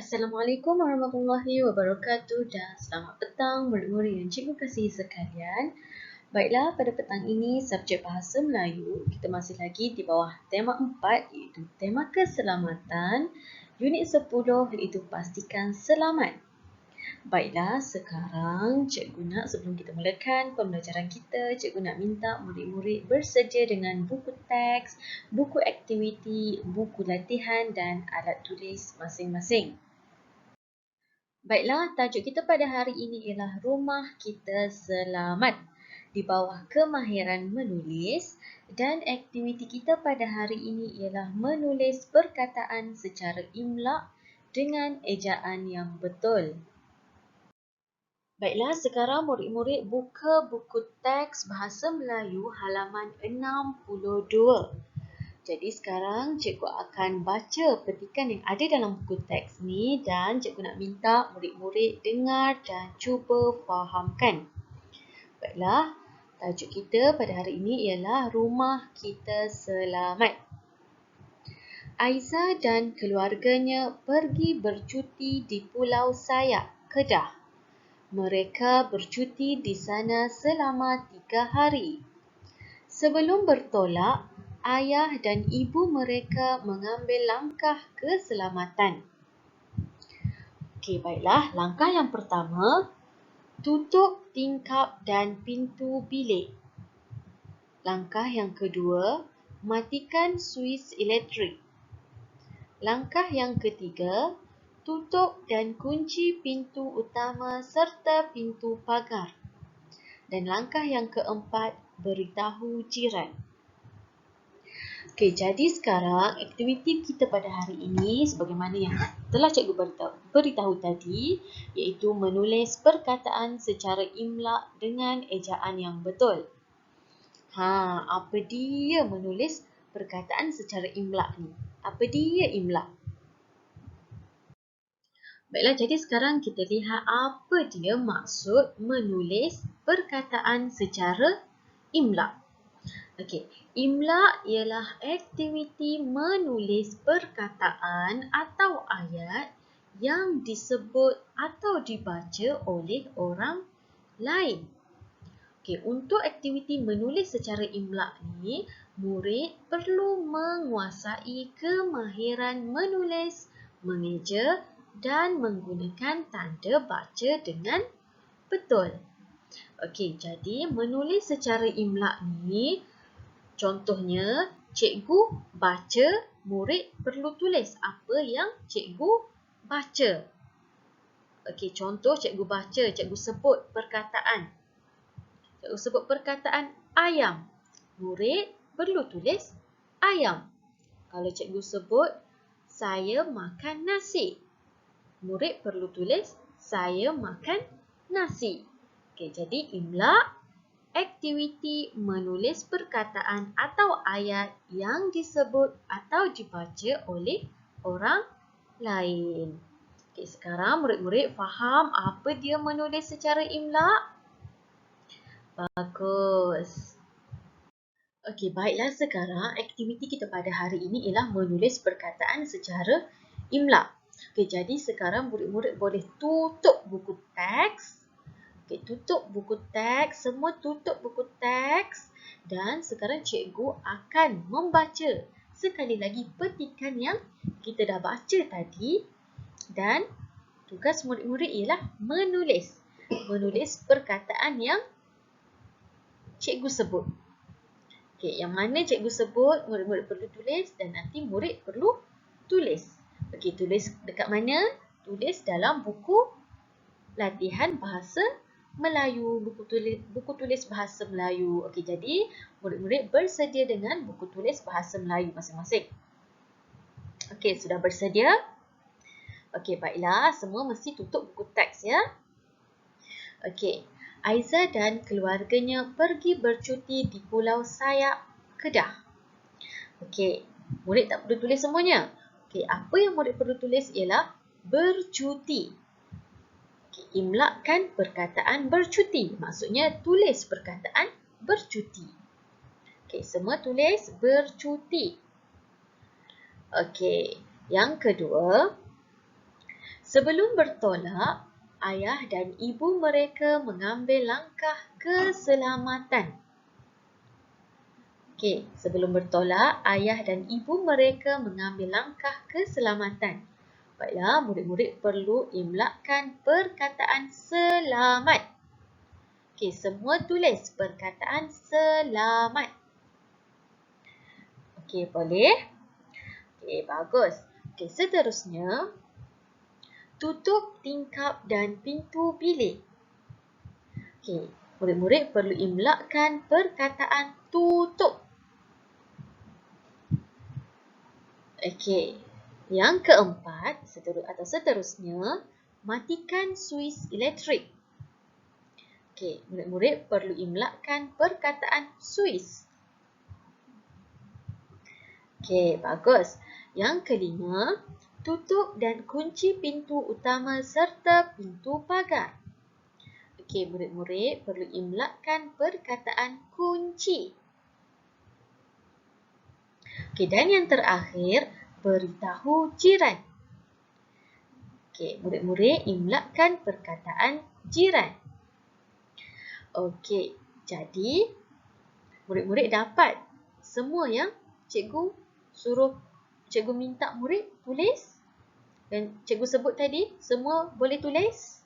Assalamualaikum warahmatullahi wabarakatuh dan selamat petang murid-murid yang cikgu kasihi sekalian. Baiklah, pada petang ini subjek Bahasa Melayu kita masih lagi di bawah tema 4 iaitu tema keselamatan, unit 10 iaitu pastikan selamat. Baiklah, sekarang cikgu nak sebelum kita mulakan pembelajaran kita, cikgu nak minta murid-murid bersedia dengan buku teks, buku aktiviti, buku latihan dan alat tulis masing-masing. Baiklah, tajuk kita pada hari ini ialah Rumah Kita Selamat di bawah kemahiran menulis dan aktiviti kita pada hari ini ialah menulis perkataan secara imla dengan ejaan yang betul. Baiklah, sekarang murid-murid buka buku teks Bahasa Melayu halaman 62. Jadi sekarang cikgu akan baca petikan yang ada dalam buku teks ni dan cikgu nak minta murid-murid dengar dan cuba fahamkan. Baiklah, tajuk kita pada hari ini ialah Rumah Kita Selamat. Aiza dan keluarganya pergi bercuti di Pulau Sayak, Kedah. Mereka bercuti di sana selama 3 hari. Sebelum bertolak, ayah dan ibu mereka mengambil langkah keselamatan. Okey, baiklah. Langkah yang pertama, tutup tingkap dan pintu bilik. Langkah yang kedua, matikan suis elektrik. Langkah yang ketiga, tutup dan kunci pintu utama serta pintu pagar. Dan langkah yang keempat, beritahu jiran. Okey, jadi sekarang aktiviti kita pada hari ini sebagaimana yang telah cikgu beritahu tadi iaitu menulis perkataan secara imla dengan ejaan yang betul. Apa dia menulis perkataan secara imla ni? Apa dia imla? Baiklah, jadi sekarang kita lihat apa dia maksud menulis perkataan secara imla. Okey, imla ialah aktiviti menulis perkataan atau ayat yang disebut atau dibaca oleh orang lain. Okey, untuk aktiviti menulis secara imla ni, murid perlu menguasai kemahiran menulis, mengeja dan menggunakan tanda baca dengan betul. Okey, jadi menulis secara imla ni contohnya, cikgu baca, murid perlu tulis apa yang cikgu baca. Okey, contoh cikgu baca, cikgu sebut perkataan. Cikgu sebut perkataan ayam. Murid perlu tulis ayam. Kalau cikgu sebut saya makan nasi. Murid perlu tulis saya makan nasi. Okey, jadi imla aktiviti menulis perkataan atau ayat yang disebut atau dibaca oleh orang lain. Okey, sekarang murid-murid faham apa dia menulis secara imla? Bagus. Okey, baiklah, sekarang aktiviti kita pada hari ini ialah menulis perkataan secara imla. Okey, jadi sekarang murid-murid boleh tutup buku teks. Okey, tutup buku teks, semua tutup buku teks dan sekarang cikgu akan membaca sekali lagi petikan yang kita dah baca tadi dan tugas murid-murid ialah menulis perkataan yang cikgu sebut. Okey, yang mana cikgu sebut murid-murid perlu tulis dan nanti murid perlu tulis. Okey, tulis dekat mana? Tulis dalam buku latihan bahasa Melayu, buku tulis bahasa Melayu. Okey, jadi murid-murid bersedia dengan buku tulis bahasa Melayu masing-masing. Okey, sudah bersedia? Okey, baiklah, semua mesti tutup buku teks ya. Okey, Aiza dan keluarganya pergi bercuti di Pulau Sayak, Kedah. Okey, murid tak perlu tulis semuanya. Okey, apa yang murid perlu tulis ialah bercuti. Imlakan perkataan bercuti. Maksudnya tulis perkataan bercuti. Okey, semua tulis bercuti. Okey, yang kedua, Sebelum bertolak, ayah dan ibu mereka mengambil langkah keselamatan. Okey, sebelum bertolak, ayah dan ibu mereka mengambil langkah keselamatan. Baiklah, murid-murid perlu imlakkan perkataan selamat. Okey, semua tulis perkataan selamat. Okey, boleh? Okey, bagus. Okey, seterusnya, tutup tingkap dan pintu bilik. Okey, murid-murid perlu imlakkan perkataan tutup. Okey, yang keempat seterusnya, matikan suis elektrik. Okey, murid-murid perlu imlakkan perkataan suis. Okey, bagus. Yang kelima, tutup dan kunci pintu utama serta pintu pagar. Okey, murid-murid perlu imlakkan perkataan kunci. Okey, dan yang terakhir, beritahu jiran. Okey, murid-murid imlakkan perkataan jiran. Okey, jadi murid-murid dapat semua yang cikgu minta murid tulis dan cikgu sebut tadi, semua boleh tulis?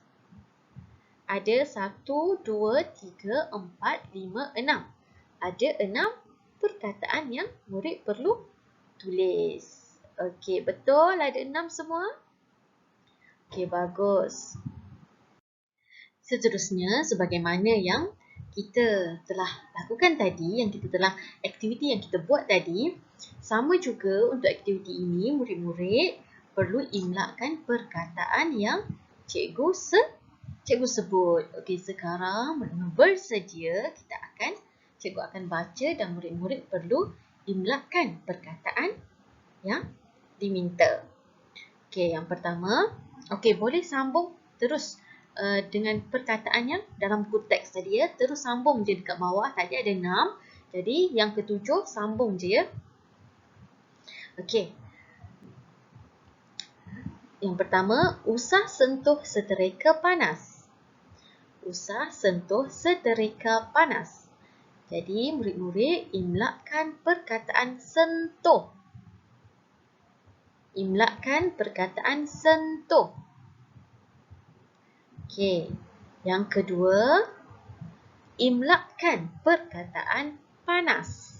Ada 1, 2, 3, 4, 5, 6. Ada 6 perkataan yang murid perlu tulis. Okey, betul ada 6 semua? Okey, bagus. Seterusnya, sebagaimana yang kita telah lakukan tadi, aktiviti yang kita buat tadi, sama juga untuk aktiviti ini, murid-murid perlu imlakkan perkataan yang cikgu sebut. Okey, sekarang murid-murid bersedia, cikgu akan baca dan murid-murid perlu imlakkan perkataan yang diminta. Okey, yang pertama, okey, boleh sambung terus dengan perkataan yang dalam buku teks tadi ya. Terus sambung je dekat bawah. Tadi ada 6. Jadi yang ketujuh sambung je ya. Okey. Yang pertama, usah sentuh seterika panas. Usah sentuh seterika panas. Jadi murid-murid imlakkan perkataan sentuh. Imlakkan perkataan sentuh. Okey. Yang kedua, imlakkan perkataan panas.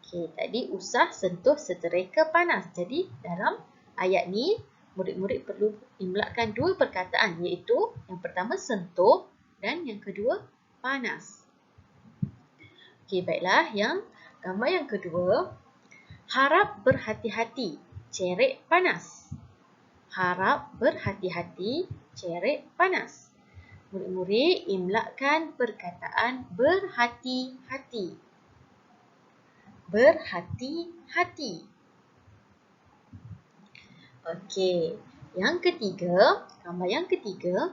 Okey, tadi usah sentuh seterika panas. Jadi dalam ayat ni murid-murid perlu imlakkan 2 perkataan, iaitu yang pertama sentuh dan yang kedua panas. Okey, baiklah, gambar yang kedua, harap berhati-hati, cerek panas. Harap berhati-hati, cerek panas. Murid-murid imlakkan perkataan berhati-hati. Berhati-hati. Okey, gambar yang ketiga,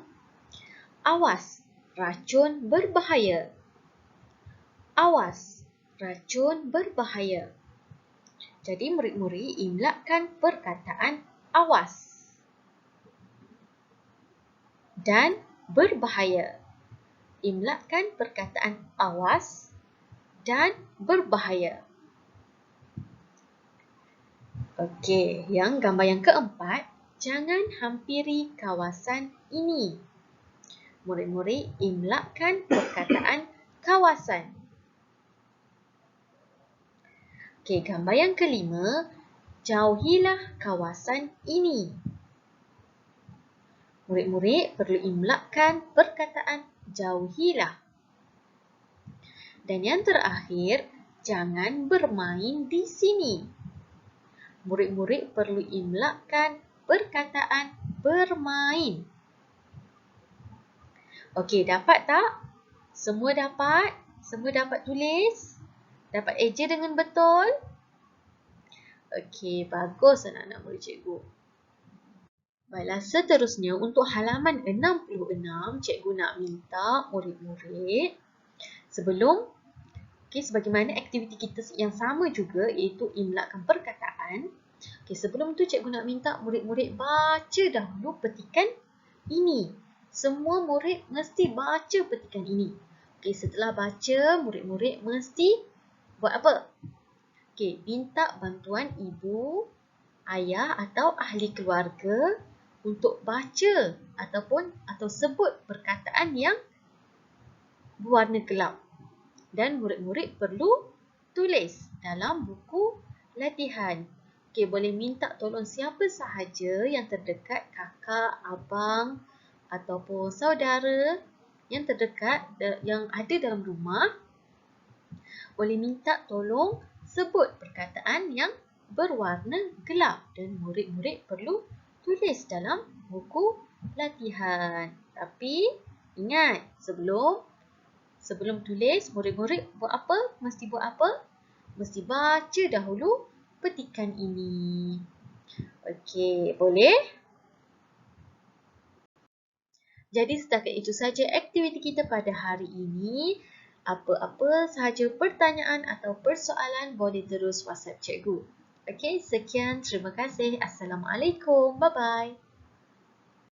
awas, racun berbahaya. Awas, racun berbahaya. Jadi murid-murid imlakkan perkataan awas dan berbahaya. Imlakkan perkataan awas dan berbahaya. Okey, gambar yang keempat, jangan hampiri kawasan ini. Murid-murid imlakkan perkataan kawasan. Okey, gambar yang kelima, jauhilah kawasan ini. Murid-murid perlu imlakkan perkataan jauhilah. Dan yang terakhir, jangan bermain di sini. Murid-murid perlu imlakkan perkataan bermain. Okey, dapat tak? Semua dapat? Semua dapat tulis? Dapat eja dengan betul? Okey, bagus anak-anak murid cikgu. Baiklah, seterusnya untuk halaman 66, cikgu nak minta murid-murid sebagaimana aktiviti kita yang sama juga, iaitu imlakkan perkataan. Okey, sebelum tu cikgu nak minta murid-murid baca dahulu petikan ini. Semua murid mesti baca petikan ini. Okey, setelah baca, murid-murid mesti buat apa? Okey, minta bantuan ibu, ayah atau ahli keluarga untuk baca atau sebut perkataan yang berwarna gelap. Dan murid-murid perlu tulis dalam buku latihan. Okey, boleh minta tolong siapa sahaja yang terdekat, kakak, abang ataupun saudara yang terdekat yang ada dalam rumah, boleh minta tolong sebut perkataan yang berwarna gelap dan murid-murid perlu tulis dalam buku latihan. Tapi ingat, sebelum tulis, murid-murid buat apa? Mesti buat apa? Mesti baca dahulu petikan ini. Okey, boleh? Jadi setakat itu saja aktiviti kita pada hari ini. Apa-apa sahaja pertanyaan atau persoalan boleh terus WhatsApp cikgu. Okey, sekian. Terima kasih. Assalamualaikum. Bye-bye.